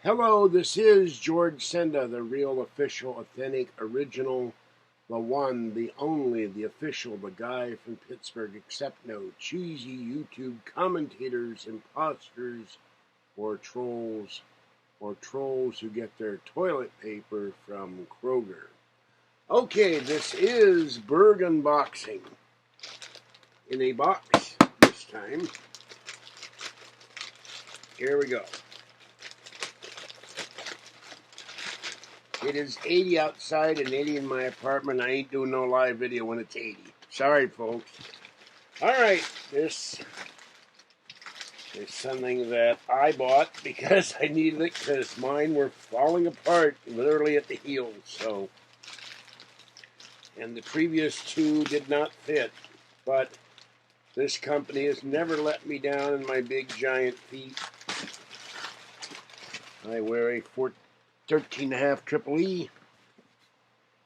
Hello, this is George Senda, the real, official, authentic, original, the one, the only, the official, the guy from Pittsburgh, except no cheesy YouTube commentators, imposters, or trolls who get their toilet paper from Kroger. Okay, this is Burgh unboxing. In a box this time. Here we go. It is 80 outside and 80 in my apartment. I ain't doing no live video when it's 80. Sorry, folks. Alright, this is something that I bought because I needed it because mine were falling apart literally at the heels. So, and the previous two did not fit. But this company has never let me down in my big giant feet. I wear a 13.5 Triple E,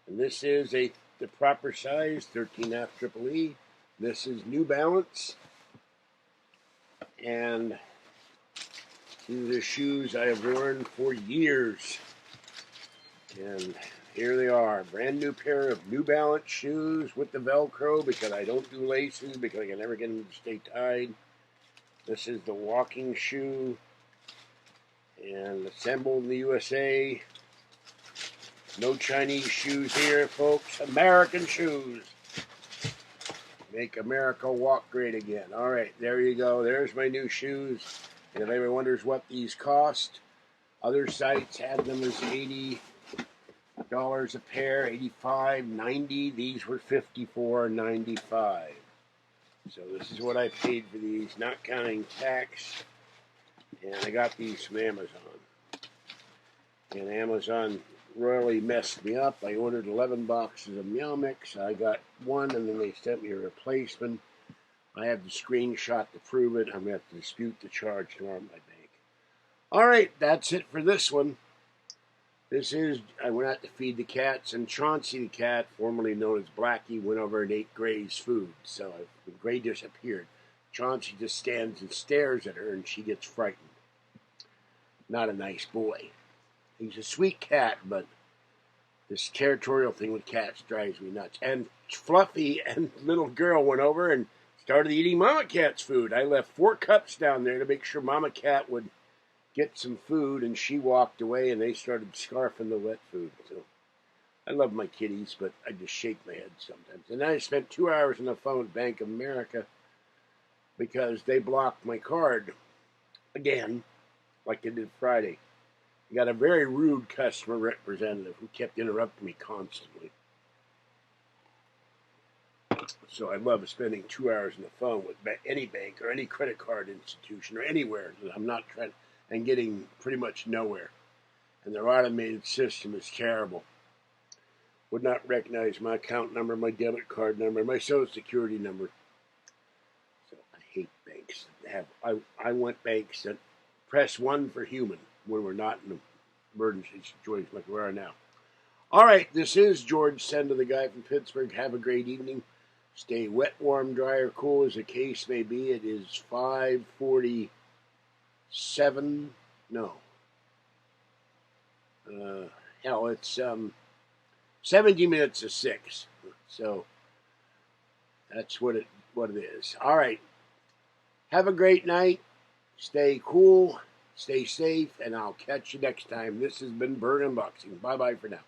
and this is the proper size 13.5 Triple E. This is New Balance, and these are the shoes I have worn for years. And here they are, brand new pair of New Balance shoes with the Velcro because I don't do laces because I can never get them to stay tied. This is the walking shoe, and assembled in the USA. No Chinese shoes here, folks. American shoes. Make America walk great again. All right, there you go. There's my new shoes. And if anyone wonders what these cost, other sites had them as $80 a pair, $85, $90. These were $54.95. So this is what I paid for these, not counting tax. And I got these from Amazon. And Amazon royally messed me up. I ordered 11 boxes of Meow Mix. I got one, and then they sent me a replacement. I have the screenshot to prove it. I'm going to have to dispute the charge tomorrow at my bank. All right, that's it for this one. This is, I went out to feed the cats, and Chauncey the cat, formerly known as Blackie, went over and ate Gray's food. So Gray disappeared. Chauncey just stands and stares at her, and she gets frightened. Not a nice boy. He's a sweet cat, but this territorial thing with cats drives me nuts. And Fluffy and little girl went over and started eating Mama Cat's food. I left 4 cups down there to make sure Mama Cat would get some food, and she walked away, and they started scarfing the wet food. So I love my kitties, but I just shake my head sometimes. And I spent 2 hours on the phone with Bank of America because they blocked my card again, like they did Friday. I got a very rude customer representative who kept interrupting me constantly. So I love spending 2 hours on the phone with any bank or any credit card institution or anywhere that I'm not trying, and getting pretty much nowhere. And their automated system is terrible. Would not recognize my account number, my debit card number, my social security number. So I hate banks. I want banks that press 1 for human when we're not in an emergency situation like we are now. All right, this is George Senda, the guy from Pittsburgh. Have a great evening. Stay wet, warm, dry, or cool as the case may be. It is 5:47. No. It's 17 minutes to 6. So that's what it is. All right. Have a great night. Stay cool. Stay safe, and I'll catch you next time. This has been Burgh Unboxing. Bye-bye for now.